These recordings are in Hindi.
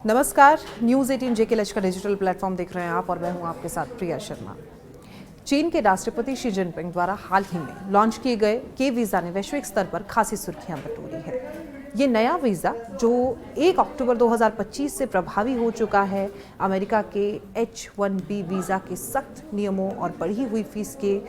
नमस्कार, न्यूज़ 18 जेके लच का डिजिटल प्लेटफॉर्म देख रहे हैं आप और मैं हूं आपके साथ प्रिया शर्मा। चीन के राष्ट्रपति शी जिनपिंग द्वारा हाल ही में लॉन्च किए गए के वीज़ा ने वैश्विक स्तर पर खासी सुर्खियां बटोरी है। ये नया वीज़ा जो 1 अक्टूबर 2025 से प्रभावी हो चुका है, अमेरिका के H-1B वीज़ा के सख्त नियमों और बढ़ी हुई फीस के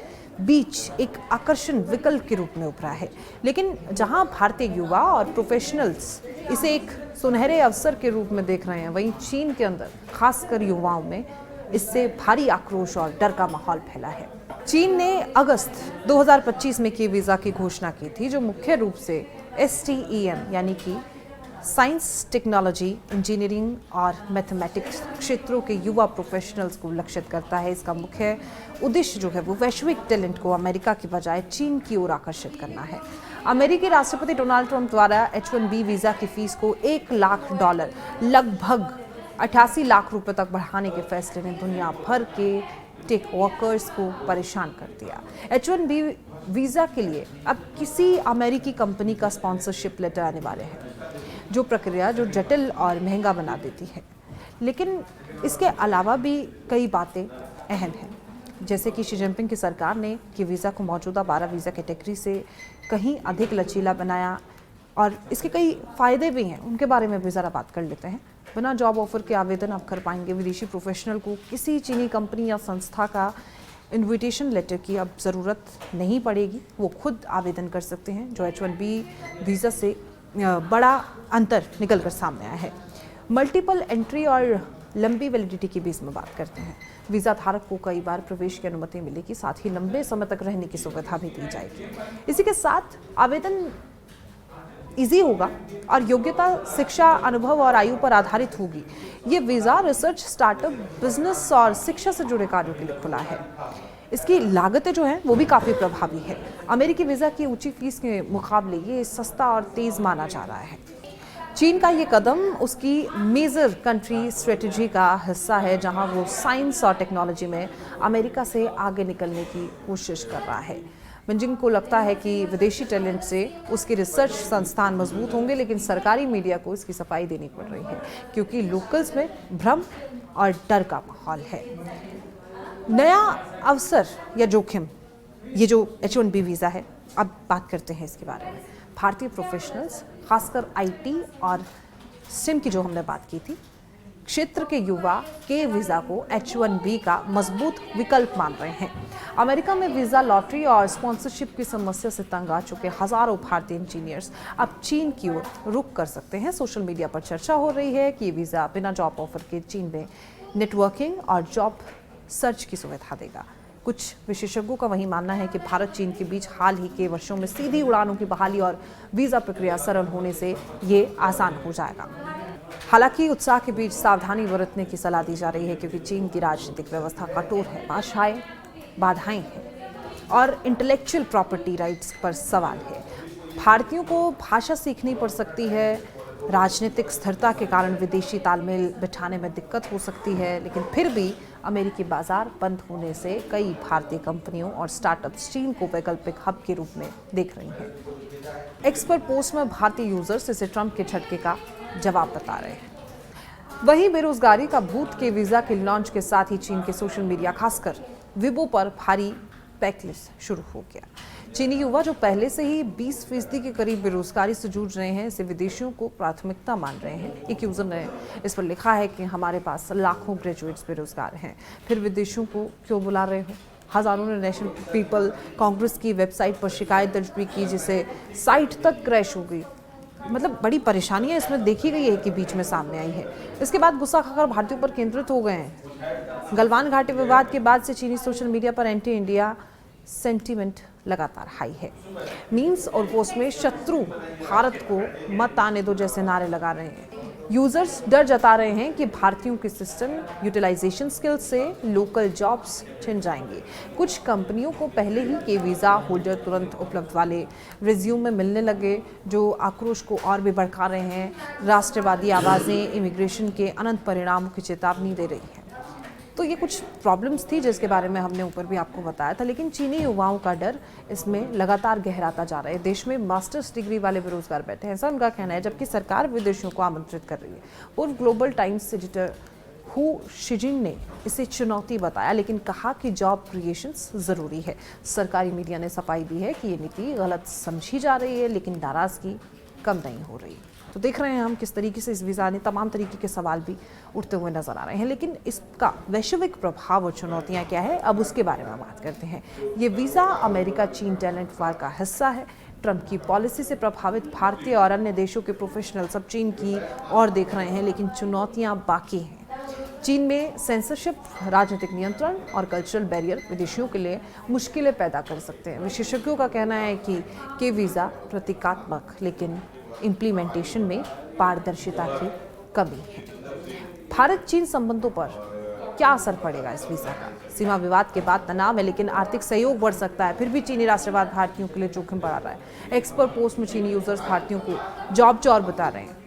बीच एक आकर्षण विकल्प के रूप में उभरा है। लेकिन जहां भारतीय युवा और प्रोफेशनल्स इसे एक सुनहरे अवसर के रूप में देख रहे हैं, वहीं चीन के अंदर खासकर युवाओं में इससे भारी आक्रोश और डर का माहौल फैला है। चीन ने अगस्त 2025 में के वीज़ा की घोषणा की थी, जो मुख्य रूप से STEM यानी कि साइंस, टेक्नोलॉजी, इंजीनियरिंग और मैथमेटिक्स क्षेत्रों के युवा प्रोफेशनल्स को लक्षित करता है। इसका मुख्य उद्देश्य जो है वो वैश्विक टैलेंट को अमेरिका की बजाय चीन की ओर आकर्षित करना है। अमेरिकी राष्ट्रपति डोनाल्ड ट्रंप द्वारा H-1B वीज़ा की फीस को $1 लाख लगभग 88 लाख रुपए तक बढ़ाने के फैसले ने दुनिया भर के टेक वर्कर्स को परेशान कर दिया। H-1B वीज़ा के लिए अब किसी अमेरिकी कंपनी का स्पॉन्सरशिप लेटर अनिवार्य है, जो प्रक्रिया जो जटिल और महंगा बना देती है। लेकिन इसके अलावा भी कई बातें अहम हैं, जैसे कि शी जिनपिंग की सरकार ने कि वीज़ा को मौजूदा 12 वीज़ा कैटेगरी से कहीं अधिक लचीला बनाया और इसके कई फ़ायदे भी हैं, उनके बारे में भी ज़रा बात कर लेते हैं। बिना जॉब ऑफर के आवेदन आप कर पाएंगे। विदेशी प्रोफेशनल को किसी चीनी कंपनी या संस्था का इन्विटेशन लेटर की अब ज़रूरत नहीं पड़ेगी, वो खुद आवेदन कर सकते हैं, जो H-1B वीज़ा से बड़ा अंतर निकल कर सामने आया है। मल्टीपल एंट्री और लंबी वैलिडिटी की भी इसमें बात करते हैं। वीज़ा धारक को कई बार प्रवेश की अनुमति मिलेगी, साथ ही लंबे समय तक रहने की सुविधा भी दी जाएगी। इसी के साथ आवेदन इजी होगा और योग्यता, शिक्षा, अनुभव और आयु पर आधारित होगी। ये वीज़ा रिसर्च, स्टार्टअप, बिजनेस और शिक्षा से जुड़े कार्यों के लिए खुला है। इसकी लागतें जो हैं वो भी काफ़ी प्रभावी है। अमेरिकी वीज़ा की ऊंची फीस के मुकाबले ये सस्ता और तेज़ माना जा रहा है। चीन का ये कदम उसकी मेजर कंट्री स्ट्रेटजी का हिस्सा है, जहां वो साइंस और टेक्नोलॉजी में अमेरिका से आगे निकलने की कोशिश कर रहा है। बेजिंग को लगता है कि विदेशी टैलेंट से उसके रिसर्च संस्थान मजबूत होंगे, लेकिन सरकारी मीडिया को इसकी सफाई देनी पड़ रही है, क्योंकि लोकल्स में भ्रम और डर का माहौल है। नया अवसर या जोखिम, ये जो H-1B वीज़ा है, अब बात करते हैं इसके बारे में। भारतीय प्रोफेशनल्स, खासकर IT और STEM की जो हमने बात की थी, क्षेत्र के युवा के वीज़ा को H-1B का मजबूत विकल्प मान रहे हैं। अमेरिका में वीज़ा लॉटरी और स्पॉन्सरशिप की समस्या से तंग आ चुके हजारों भारतीय इंजीनियर्स अब चीन की ओर रुख कर सकते हैं। सोशल मीडिया पर चर्चा हो रही है कि ये वीज़ा बिना जॉब ऑफर के चीन में नेटवर्किंग और जॉब सर्च की सुविधा देगा। कुछ विशेषज्ञों का वही मानना है कि भारत चीन के बीच हाल ही के वर्षों में सीधी उड़ानों की बहाली और वीज़ा प्रक्रिया सरल होने से ये आसान हो जाएगा। हालांकि उत्साह के बीच सावधानी बरतने की सलाह दी जा रही है, क्योंकि चीन की राजनीतिक व्यवस्था कठोर है, भाषाएं, बाधाएं हैं और इंटेलेक्चुअल प्रॉपर्टी राइट्स पर सवाल है। भारतीयों को भाषा सीखनी पड़ सकती है, राजनीतिक स्थिरता के कारण विदेशी तालमेल बिठाने में दिक्कत हो सकती है, लेकिन फिर भी अमेरिकी बाजार बंद होने से कई भारतीय कंपनियों और स्टार्टअप्स चीन को वैकल्पिक हब के रूप में देख रही हैं। एक्स पर पोस्ट में भारतीय यूजर्स इसे ट्रंप के झटके का जवाब बता रहे हैं। वहीं बेरोजगारी का भूत के वीज़ा के लॉन्च के साथ ही चीन के सोशल मीडिया, खासकर विबो पर भारी बैकलिस्ट शुरू हो गया। चीनी युवा जो पहले से ही 20% के करीब बेरोजगारी से जूझ रहे हैं, इसे विदेशियों को प्राथमिकता मान रहे हैं। एक यूजर ने इस पर लिखा है कि हमारे पास लाखों ग्रेजुएट्स बेरोजगार हैं, फिर विदेशियों को क्यों बुला रहे हो। हजारों ने नेशनल पीपल कांग्रेस की वेबसाइट पर शिकायत दर्ज भी की, जिसे साइट तक क्रैश हो गई। मतलब बड़ी परेशानियां इसमें देखी गई है कि बीच में सामने आई है। इसके बाद गुस्सा खाकर भारतीयों पर केंद्रित हो गए हैं। गलवान घाटी विवाद के बाद से चीनी सोशल मीडिया पर एंटी इंडिया सेंटीमेंट लगातार हाई है। मीम्स और पोस्ट में शत्रु भारत को मत आने दो जैसे नारे लगा रहे हैं। यूजर्स डर जता रहे हैं कि भारतीयों के सिस्टम यूटिलाइजेशन स्किल्स से लोकल जॉब्स छिन जाएंगे। कुछ कंपनियों को पहले ही के वीज़ा होल्डर तुरंत उपलब्ध वाले रिज्यूम में मिलने लगे, जो आक्रोश को और भी भड़का रहे हैं। राष्ट्रवादी आवाज़ें इमिग्रेशन के अनंत परिणामों की चेतावनी दे रही हैं। तो ये कुछ प्रॉब्लम्स थी जिसके बारे में हमने ऊपर भी आपको बताया था, लेकिन चीनी युवाओं का डर इसमें लगातार गहराता जा रहा है। देश में मास्टर्स डिग्री वाले बेरोजगार बैठे हैं, ऐसा उनका कहना है, जबकि सरकार विदेशियों को आमंत्रित कर रही है। पूर्व ग्लोबल टाइम्स एडिटर हु शिजिन ने इसे चुनौती बताया, लेकिन कहा कि जॉब क्रिएशंस जरूरी है। सरकारी मीडिया ने सफाई दी है कि ये नीति गलत समझी जा रही है, लेकिन नाराजगी कम नहीं हो रही। तो देख रहे हैं हम किस तरीके से इस वीज़ा ने तमाम तरीके के सवाल भी उठते हुए नजर आ रहे हैं, लेकिन इसका वैश्विक प्रभाव और चुनौतियां क्या है, अब उसके बारे में बात करते हैं। ये वीज़ा अमेरिका चीन टैलेंट वार का हिस्सा है। ट्रंप की पॉलिसी से प्रभावित भारतीय और अन्य देशों के प्रोफेशनल्स अब चीन की और देख रहे हैं, लेकिन चुनौतियां बाकी हैं। चीन में सेंसरशिप, राजनीतिक नियंत्रण और कल्चरल बैरियर विदेशियों के लिए मुश्किलें पैदा कर सकते हैं। विशेषज्ञों का कहना है कि वीज़ा प्रतीकात्मक, लेकिन इम्प्लीमेंटेशन में पारदर्शिता की कमी है। भारत चीन संबंधों पर क्या असर पड़ेगा इस वीज़ा का? सीमा विवाद के बाद तनाव है, लेकिन आर्थिक सहयोग बढ़ सकता है। फिर भी चीनी राष्ट्रवाद भारतीयों के लिए जोखिम बढ़ा रहा है। एक्सपर्ट पोस्ट में चीनी यूजर्स भारतीयों को जॉब चोर बता रहे हैं।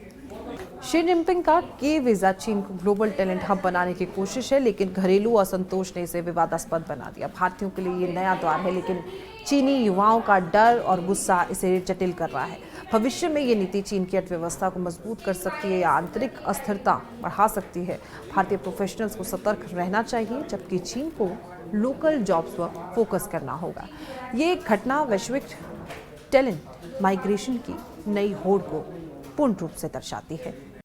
शी जिनपिंग का के वीज़ा चीन को ग्लोबल टैलेंट हब बनाने की कोशिश है, लेकिन घरेलू असंतोष ने इसे विवादास्पद बना दिया। भारतीयों के लिए ये नया द्वार है, लेकिन चीनी युवाओं का डर और गुस्सा इसे जटिल कर रहा है। भविष्य में ये नीति चीन की अर्थव्यवस्था को मजबूत कर सकती है या आंतरिक अस्थिरता बढ़ा सकती है। भारतीय प्रोफेशनल्स को सतर्क रहना चाहिए, जबकि चीन को लोकल जॉब्स पर फोकस करना होगा। ये घटना वैश्विक टैलेंट माइग्रेशन की नई होड़ को पूर्ण रूप से दर्शाती है।